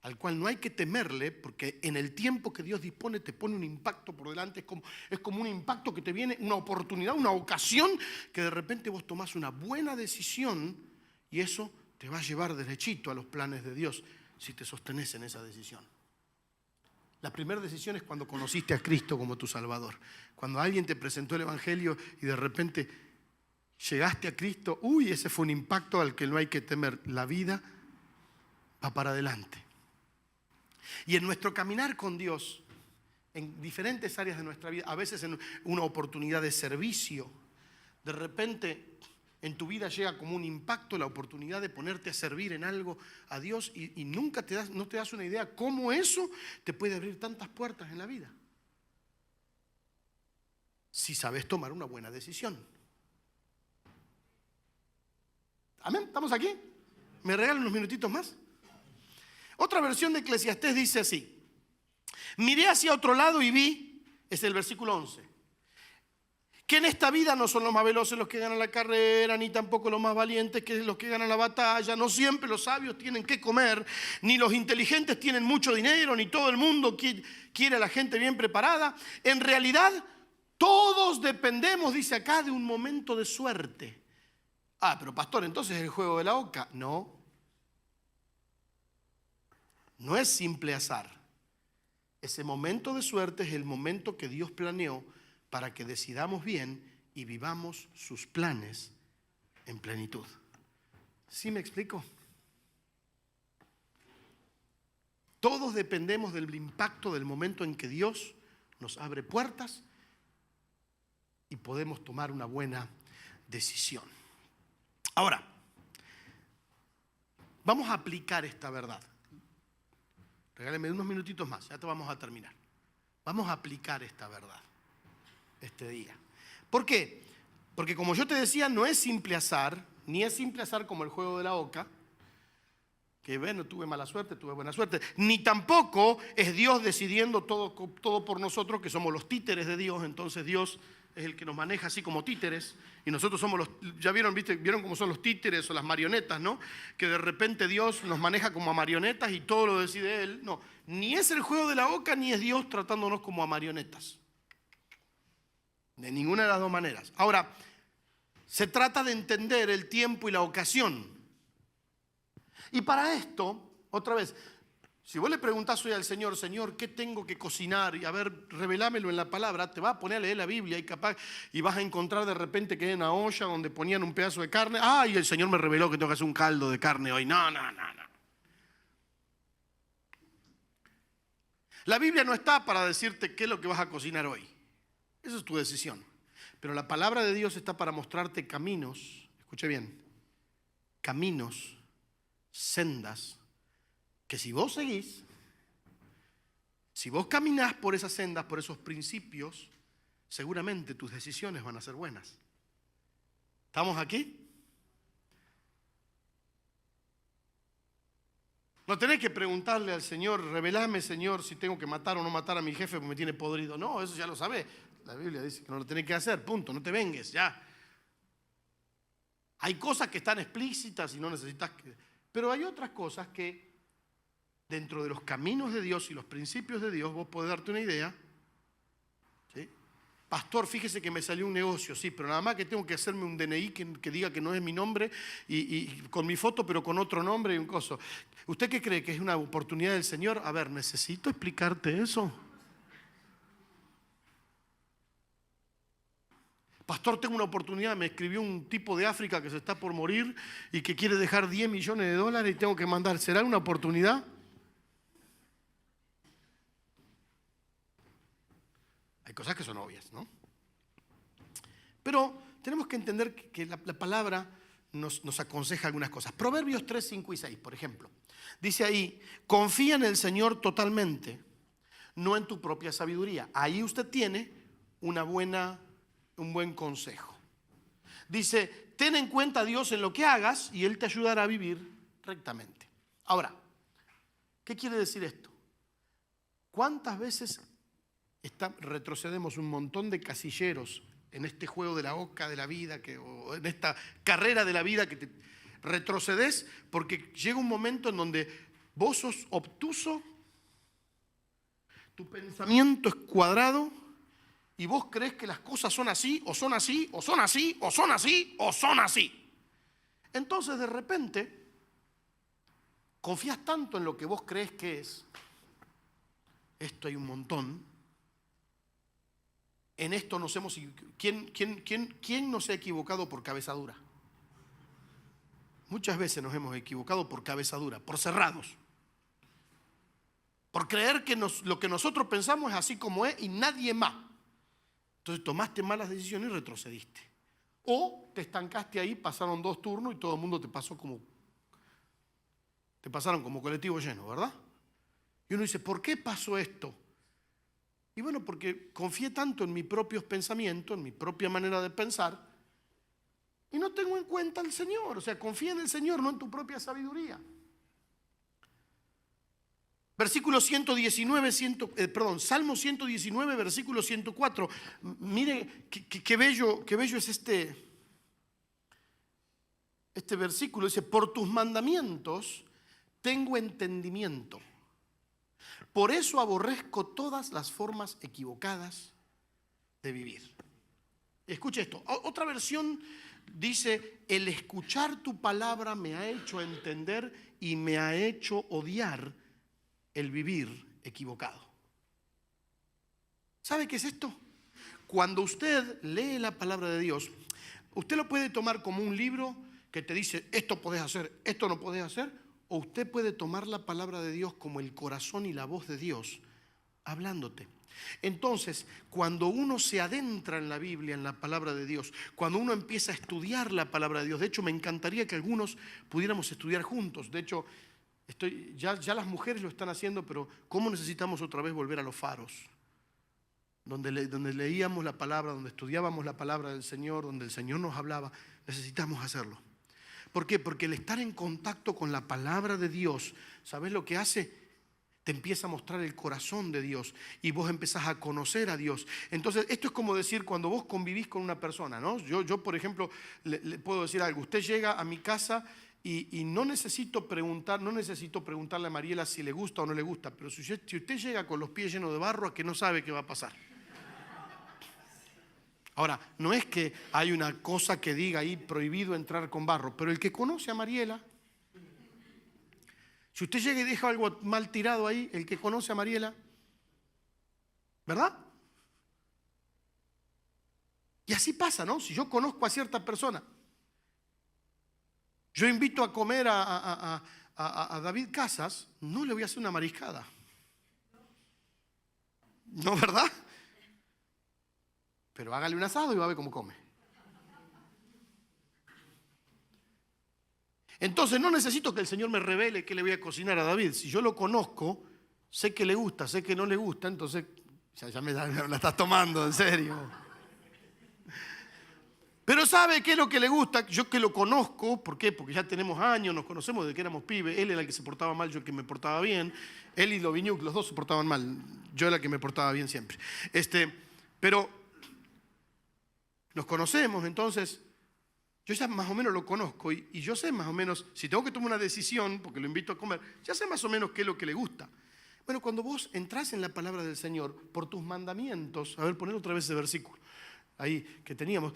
al cual no hay que temerle, porque en el tiempo que Dios dispone te pone un impacto por delante. Es como un impacto que te viene, una oportunidad, una ocasión, que de repente vos tomás una buena decisión y eso te va a llevar derechito a los planes de Dios si te sostenés en esa decisión. La primera decisión es cuando conociste a Cristo como tu Salvador. Cuando alguien te presentó el Evangelio y de repente llegaste a Cristo, ese fue un impacto al que no hay que temer. La vida va para adelante. Y en nuestro caminar con Dios, en diferentes áreas de nuestra vida, a veces en una oportunidad de servicio, de repente en tu vida llega como un impacto la oportunidad de ponerte a servir en algo a Dios, y nunca no te das una idea cómo eso te puede abrir tantas puertas en la vida. Si sabes tomar una buena decisión. ¿Amén? ¿Estamos aquí? ¿Me regalan unos minutitos más? Otra versión de Eclesiastés dice así: miré hacia otro lado y vi, es el versículo 11, que en esta vida no son los más veloces los que ganan la carrera, ni tampoco los más valientes que los que ganan la batalla. No siempre los sabios tienen que comer, ni los inteligentes tienen mucho dinero, ni todo el mundo quiere a la gente bien preparada. En realidad, todos dependemos, dice acá, de un momento de suerte. Pero pastor, entonces es el juego de la oca. No es simple azar. Ese momento de suerte es el momento que Dios planeó para que decidamos bien y vivamos sus planes en plenitud. ¿Sí me explico? Todos dependemos del impacto del momento en que Dios nos abre puertas y podemos tomar una buena decisión. Ahora, vamos a aplicar esta verdad. Regáleme unos minutitos más, ya te vamos a terminar. Vamos a aplicar esta verdad este día. ¿Por qué? Porque como yo te decía, no es simple azar, ni es simple azar como el juego de la oca, que bueno, tuve mala suerte, tuve buena suerte, ni tampoco es Dios decidiendo todo por nosotros, que somos los títeres de Dios. Entonces Dios es el que nos maneja así como títeres, y nosotros somos los, ya vieron cómo son los títeres o las marionetas, ¿no? Que de repente Dios nos maneja como a marionetas y todo lo decide Él. No, ni es el juego de la oca, ni es Dios tratándonos como a marionetas. De ninguna de las dos maneras. Ahora, se trata de entender el tiempo y la ocasión. Y para esto, otra vez, si vos le preguntás hoy al Señor, Señor, ¿qué tengo que cocinar? Y a ver, revelámelo en la palabra. Te vas a poner a leer la Biblia y vas a encontrar de repente que hay una olla donde ponían un pedazo de carne. Y el Señor me reveló que tengo que hacer un caldo de carne hoy. No. La Biblia no está para decirte qué es lo que vas a cocinar hoy. Esa es tu decisión. Pero la palabra de Dios está para mostrarte caminos, escuche bien, caminos, sendas, que si vos seguís, si vos caminás por esas sendas, por esos principios, seguramente tus decisiones van a ser buenas. ¿Estamos aquí? No tenés que preguntarle al Señor, revelame, Señor, si tengo que matar o no matar a mi jefe porque me tiene podrido. No, eso ya lo sabés. La Biblia dice que no lo tenés que hacer, punto, no te vengues, ya. Hay cosas que están explícitas y no necesitas que... Pero hay otras cosas que dentro de los caminos de Dios y los principios de Dios, vos podés darte una idea. ¿Sí? Pastor, fíjese que me salió un negocio, sí, pero nada más que tengo que hacerme un DNI que diga que no es mi nombre y con mi foto, pero con otro nombre y un coso. ¿Usted qué cree? ¿Que es una oportunidad del Señor? A ver, ¿necesito explicarte eso? Pastor, tengo una oportunidad, me escribió un tipo de África que se está por morir y que quiere dejar 10 millones de dólares y tengo que mandar. ¿Será una oportunidad? Hay cosas que son obvias, ¿no? Pero tenemos que entender que la palabra nos aconseja algunas cosas. Proverbios 3, 5 y 6, por ejemplo. Dice ahí, confía en el Señor totalmente, no en tu propia sabiduría. Ahí usted tiene un buen consejo. Dice, ten en cuenta a Dios en lo que hagas y Él te ayudará a vivir rectamente. Ahora, ¿qué quiere decir esto? ¿Cuántas veces retrocedemos un montón de casilleros en este juego de la oca de la vida, o en esta carrera de la vida que te retrocedes porque llega un momento en donde vos sos obtuso, tu pensamiento es cuadrado y vos crees que las cosas son así, o son así, o son así, o son así, o son así. Entonces de repente confías tanto en lo que vos crees que es. Esto hay un montón. En esto nos hemos... ¿Quién no se ha equivocado por cabeza dura? Muchas veces nos hemos equivocado por cabeza dura, por cerrados. Por creer que lo que nosotros pensamos es así como es y nadie más. Entonces tomaste malas decisiones y retrocediste. O te estancaste ahí, pasaron 2 turnos y todo el mundo te pasaron como colectivo lleno, ¿verdad? Y uno dice, ¿por qué pasó esto? Y bueno, porque confié tanto en mis propios pensamientos, en mi propia manera de pensar, y no tengo en cuenta al Señor. O sea, confía en el Señor, no en tu propia sabiduría. Versículo 119, Salmo 119, versículo 104. Mire qué bello es este versículo. Dice, por tus mandamientos tengo entendimiento. Por eso aborrezco todas las formas equivocadas de vivir. Escuche esto. Otra versión dice, el escuchar tu palabra me ha hecho entender y me ha hecho odiar el vivir equivocado. ¿Sabe qué es esto? Cuando usted lee la palabra de Dios, usted lo puede tomar como un libro que te dice, esto podés hacer, esto no podés hacer, o usted puede tomar la palabra de Dios como el corazón y la voz de Dios hablándote. Entonces, cuando uno se adentra en la Biblia, en la palabra de Dios, cuando uno empieza a estudiar la palabra de Dios, de hecho me encantaría que algunos pudiéramos estudiar juntos. De hecho, ya las mujeres lo están haciendo, pero ¿cómo necesitamos otra vez volver a los faros? Donde leíamos la palabra, donde estudiábamos la palabra del Señor, donde el Señor nos hablaba. Necesitamos hacerlo. ¿Por qué? Porque el estar en contacto con la palabra de Dios, ¿sabes lo que hace? Te empieza a mostrar el corazón de Dios y vos empezás a conocer a Dios. Entonces, esto es como decir cuando vos convivís con una persona, ¿no? Yo por ejemplo, le puedo decir algo. Usted llega a mi casa y no necesito preguntarle a Mariela si le gusta o no le gusta, pero si usted llega con los pies llenos de barro, es que no sabe qué va a pasar. Ahora, no es que hay una cosa que diga ahí prohibido entrar con barro, pero el que conoce a Mariela, si usted llega y deja algo mal tirado ahí, el que conoce a Mariela, ¿verdad? Y así pasa, ¿no? Si yo conozco a cierta persona, yo invito a comer a David Casas, no le voy a hacer una mariscada. ¿No, verdad? Pero hágale un asado y va a ver cómo come. Entonces no necesito que el Señor me revele qué le voy a cocinar a David. Si yo lo conozco, sé que le gusta, sé que no le gusta, entonces ya me la estás tomando, en serio. Pero ¿sabe qué es lo que le gusta? Yo que lo conozco, ¿por qué? Porque ya tenemos años, nos conocemos desde que éramos pibes. Él era el que se portaba mal, yo el que me portaba bien. Él y Loviñuk, los dos se portaban mal. Yo era el que me portaba bien siempre. Pero nos conocemos, entonces Yo ya más o menos lo conozco y yo sé más o menos, si tengo que tomar una decisión, porque lo invito a comer, ya sé más o menos qué es lo que le gusta. Bueno, cuando vos entrás en la palabra del Señor, por tus mandamientos, a ver, poner otra vez ese versículo, ahí que teníamos,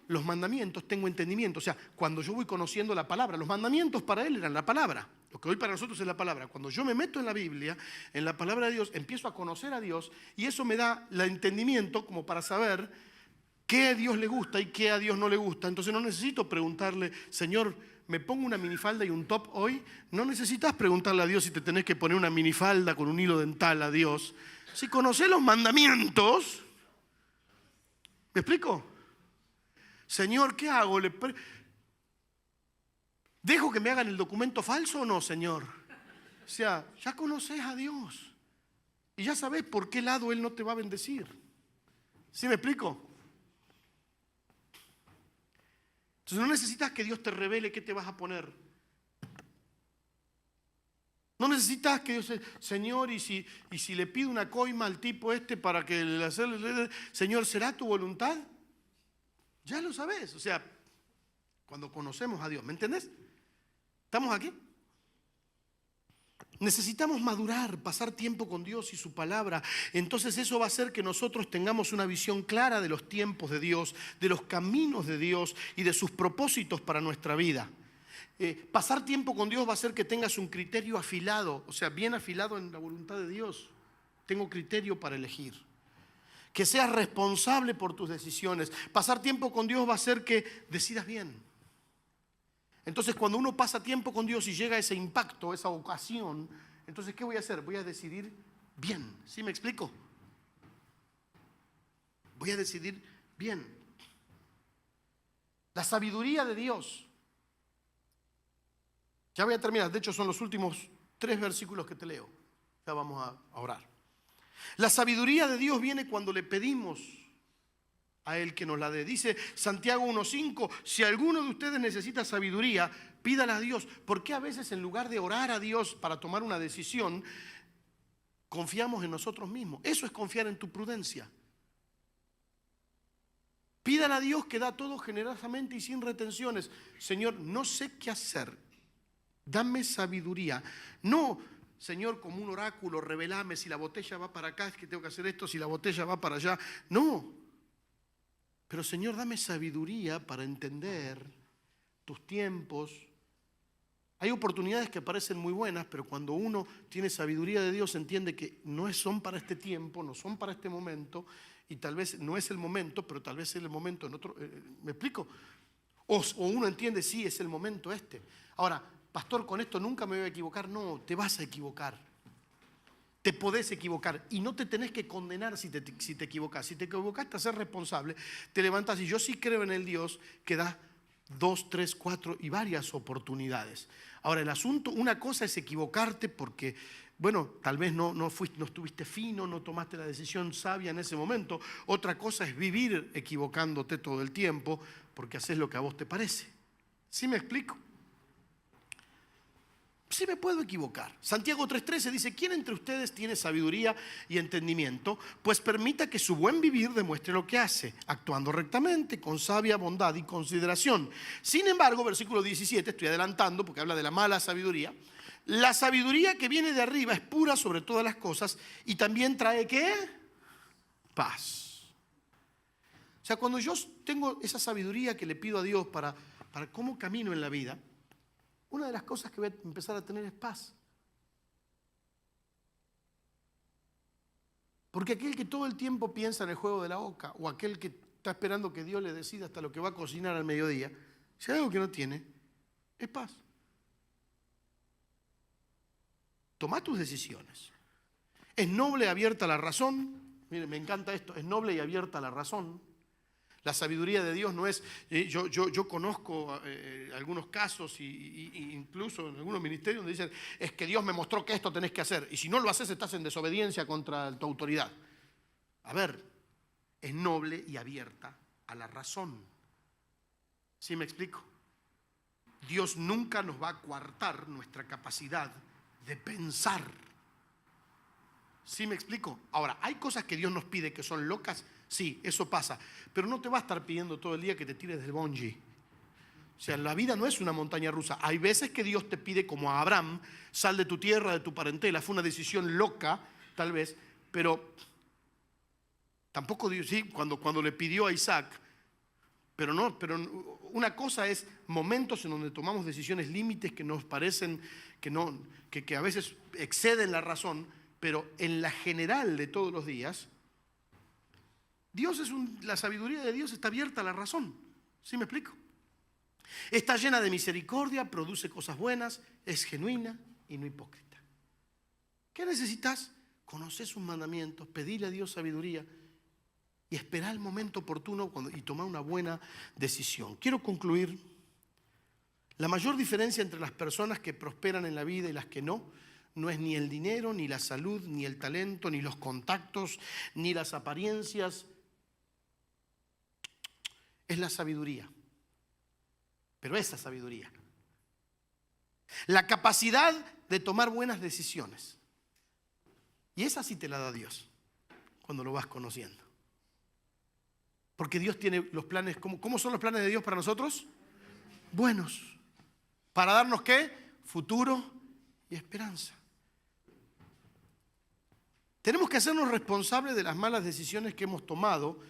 los mandamientos, tengo entendimiento, o sea, cuando yo voy conociendo la palabra, los mandamientos para él eran la palabra, lo que hoy para nosotros es la palabra. Cuando yo me meto en la Biblia, en la palabra de Dios, empiezo a conocer a Dios y eso me da el entendimiento como para saber qué a Dios le gusta y qué a Dios no le gusta. Entonces no necesito preguntarle, Señor, ¿me pongo una minifalda y un top hoy? No necesitas preguntarle a Dios si te tenés que poner una minifalda con un hilo dental a Dios. Si conocés los mandamientos, ¿me explico? Señor, ¿qué hago? ¿Dejo que me hagan el documento falso o no, Señor? O sea, ya conoces a Dios y ya sabes por qué lado Él no te va a bendecir. ¿Sí me explico? Entonces no necesitas que Dios te revele qué te vas a poner. No necesitas que Dios, Señor, y si le pido una coima al tipo este para que le hacerle, Señor, ¿será tu voluntad? Ya lo sabes, o sea, cuando conocemos a Dios, ¿me entendés? ¿Estamos aquí? Necesitamos madurar, pasar tiempo con Dios y su palabra. Entonces eso va a hacer que nosotros tengamos una visión clara de los tiempos de Dios, de los caminos de Dios y de sus propósitos para nuestra vida. Pasar tiempo con Dios va a hacer que tengas un criterio afilado, o sea, bien afilado en la voluntad de Dios. Tengo criterio para elegir. Que seas responsable por tus decisiones. Pasar tiempo con Dios va a hacer que decidas bien. Entonces, cuando uno pasa tiempo con Dios y llega a ese impacto, esa ocasión, entonces, ¿qué voy a hacer? Voy a decidir bien. ¿Sí me explico? Voy a decidir bien. La sabiduría de Dios. Ya voy a terminar. De hecho, son los últimos 3 versículos que te leo. Ya vamos a orar. La sabiduría de Dios viene cuando le pedimos a Él que nos la dé. Dice Santiago 1:5, si alguno de ustedes necesita sabiduría, pídala a Dios. ¿Por qué a veces en lugar de orar a Dios para tomar una decisión, confiamos en nosotros mismos? Eso es confiar en tu prudencia. Pídala a Dios que da todo generosamente y sin retenciones. Señor, no sé qué hacer. Dame sabiduría. No, Señor, como un oráculo, revelame si la botella va para acá, es que tengo que hacer esto, si la botella va para allá. No. Pero Señor, dame sabiduría para entender tus tiempos. Hay oportunidades que parecen muy buenas, pero cuando uno tiene sabiduría de Dios entiende que no son para este tiempo, no son para este momento, y tal vez no es el momento, pero tal vez es el momento en otro. ¿Me explico? O uno entiende, sí, es el momento este. Ahora, pastor, con esto nunca me voy a equivocar. No, te vas a equivocar. Te podés equivocar y no te tenés que condenar si te equivocas. Si te equivocaste a ser responsable, te levantás. Y yo sí creo en el Dios que da 2, 3, 4 y varias oportunidades. Ahora, el asunto, una cosa es equivocarte porque, bueno, tal vez no estuviste fino, no tomaste la decisión sabia en ese momento. Otra cosa es vivir equivocándote todo el tiempo porque haces lo que a vos te parece. ¿Sí me explico? Sí me puedo equivocar. Santiago 3:13 dice, ¿quién entre ustedes tiene sabiduría y entendimiento? Pues permita que su buen vivir demuestre lo que hace, actuando rectamente, con sabia bondad y consideración. Sin embargo, versículo 17, estoy adelantando porque habla de la mala sabiduría. La sabiduría que viene de arriba es pura sobre todas las cosas y también trae, ¿qué? Paz. O sea, cuando yo tengo esa sabiduría que le pido a Dios para cómo camino en la vida, una de las cosas que voy a empezar a tener es paz. Porque aquel que todo el tiempo piensa en el juego de la oca, o aquel que está esperando que Dios le decida hasta lo que va a cocinar al mediodía, si hay algo que no tiene, es paz. Toma tus decisiones. Es noble y abierta la razón. Miren, me encanta esto. Es noble y abierta la razón. La sabiduría de Dios no es, yo conozco algunos casos y incluso en algunos ministerios donde dicen, es que Dios me mostró que esto tenés que hacer y si no lo haces estás en desobediencia contra tu autoridad. A ver, es noble y abierta a la razón. ¿Sí me explico? Dios nunca nos va a coartar nuestra capacidad de pensar. ¿Sí me explico? Ahora, hay cosas que Dios nos pide que son locas. Sí, eso pasa. Pero no te va a estar pidiendo todo el día que te tires del bungee. sea, la vida no es una montaña rusa. Hay veces que Dios te pide, como a Abraham, sal de tu tierra, de tu parentela. Fue una decisión loca, tal vez, pero tampoco Dios, sí, cuando le pidió a Isaac, pero una cosa es momentos en donde tomamos decisiones límites que nos parecen que a veces exceden la razón, pero en la general de todos los días, la sabiduría de Dios está abierta a la razón. ¿Sí me explico? Está llena de misericordia, produce cosas buenas, es genuina y no hipócrita. ¿Qué necesitas? Conocer sus mandamientos, pedirle a Dios sabiduría y esperar el momento oportuno y tomar una buena decisión. Quiero concluir. La mayor diferencia entre las personas que prosperan en la vida y las que no es ni el dinero, ni la salud, ni el talento, ni los contactos, ni las apariencias. Es la sabiduría. Pero esa sabiduría. La capacidad de tomar buenas decisiones. Y esa sí te la da Dios cuando lo vas conociendo. Porque Dios tiene los planes. ¿Cómo son los planes de Dios para nosotros? Buenos. ¿Para darnos qué? Futuro y esperanza. Tenemos que hacernos responsables de las malas decisiones que hemos tomado,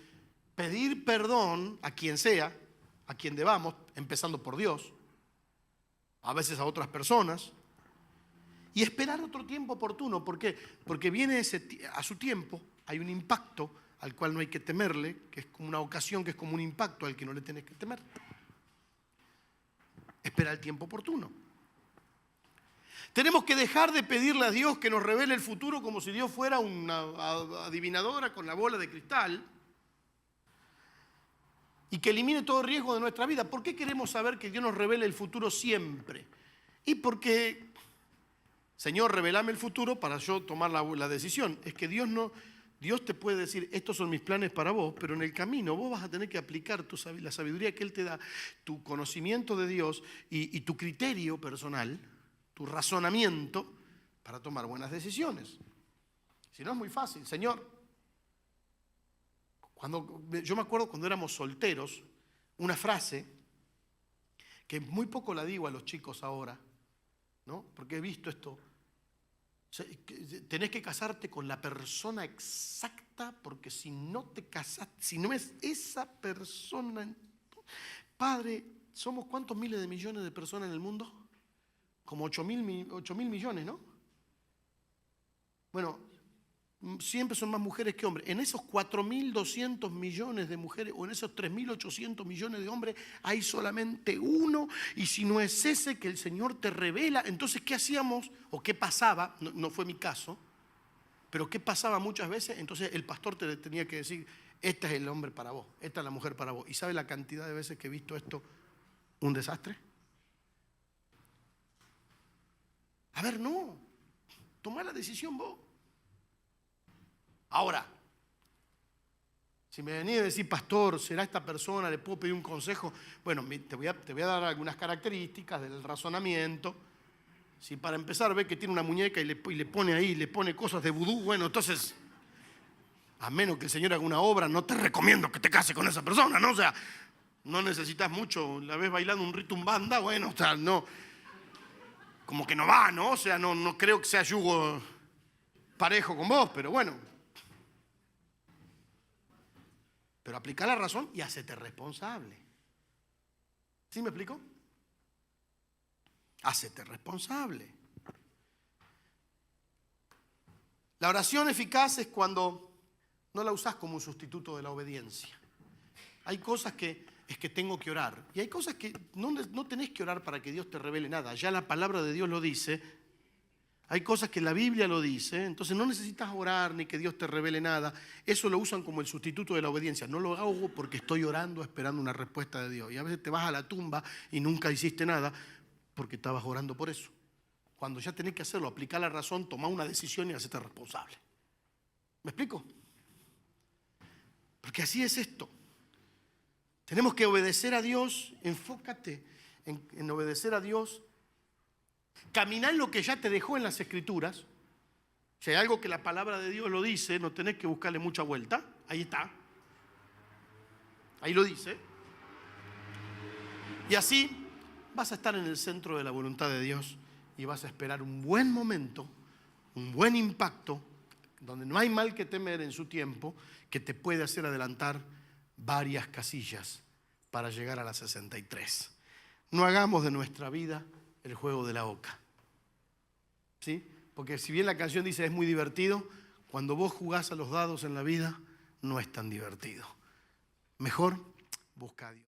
pedir perdón a quien sea, a quien debamos, empezando por Dios, a veces a otras personas, y esperar otro tiempo oportuno. ¿Por qué? Porque viene a su tiempo, hay un impacto al cual no hay que temerle, que es como una ocasión, que es como un impacto al que no le tenés que temer. Espera el tiempo oportuno. Tenemos que dejar de pedirle a Dios que nos revele el futuro como si Dios fuera una adivinadora con la bola de cristal y que elimine todo riesgo de nuestra vida. ¿Por qué queremos saber que Dios nos revele el futuro siempre? Y porque, Señor, revelame el futuro para yo tomar la decisión. Es que Dios te puede decir, estos son mis planes para vos, pero en el camino vos vas a tener que aplicar la sabiduría que Él te da, tu conocimiento de Dios y tu criterio personal, tu razonamiento para tomar buenas decisiones. Si no, es muy fácil. Señor, yo me acuerdo cuando éramos solteros, una frase que muy poco la digo a los chicos ahora, ¿no? Porque he visto esto. Tenés que casarte con la persona exacta, porque si no te casas, si no es esa persona, Padre, ¿somos cuántos miles de millones de personas en el mundo? Como 8.000 millones, ¿no? Bueno, siempre son más mujeres que hombres. En esos 4.200 millones de mujeres o en esos 3.800 millones de hombres hay solamente uno, y si no es ese que el Señor te revela, entonces ¿qué hacíamos? ¿O qué pasaba? No fue mi caso, pero ¿qué pasaba muchas veces? Entonces el pastor te tenía que decir, este es el hombre para vos, esta es la mujer para vos. ¿Y sabe la cantidad de veces que he visto esto? Un desastre. A ver, no. Tomá la decisión vos. Ahora, si me venís a decir, pastor, ¿será esta persona? ¿Le puedo pedir un consejo? Bueno, te voy a dar algunas características del razonamiento. Si para empezar ve que tiene una muñeca y le pone ahí, le pone cosas de vudú, bueno, entonces, a menos que el Señor haga una obra, no te recomiendo que te cases con esa persona, ¿no? O sea, no necesitas mucho. La ves bailando un ritmo banda, bueno, o sea, no, como que no va, ¿no? O sea, no creo que sea yugo parejo con vos, pero bueno. Pero aplica la razón y hacete responsable. ¿Sí me explico? Hacete responsable. La oración eficaz es cuando no la usás como un sustituto de la obediencia. Hay cosas que es que tengo que orar. Y hay cosas que no tenés que orar para que Dios te revele nada. Ya la palabra de Dios lo dice. Hay cosas que la Biblia lo dice, entonces no necesitas orar ni que Dios te revele nada. Eso lo usan como el sustituto de la obediencia. No lo hago porque estoy orando esperando una respuesta de Dios. Y a veces te vas a la tumba y nunca hiciste nada porque estabas orando por eso. Cuando ya tenés que hacerlo, aplicar la razón, tomar una decisión y hacerte responsable. ¿Me explico? Porque así es esto. Tenemos que obedecer a Dios. Enfócate en obedecer a Dios. Caminar en lo que ya te dejó en las Escrituras. Si hay algo que la palabra de Dios lo dice, no tenés que buscarle mucha vuelta. Ahí está. Ahí lo dice. Y así vas a estar en el centro de la voluntad de Dios y vas a esperar un buen momento, un buen impacto, donde no hay mal que temer en su tiempo, que te puede hacer adelantar varias casillas para llegar a las 63. No hagamos de nuestra vida el juego de la oca, ¿sí? Porque si bien la canción dice es muy divertido, cuando vos jugás a los dados en la vida, no es tan divertido. Mejor busca a Dios.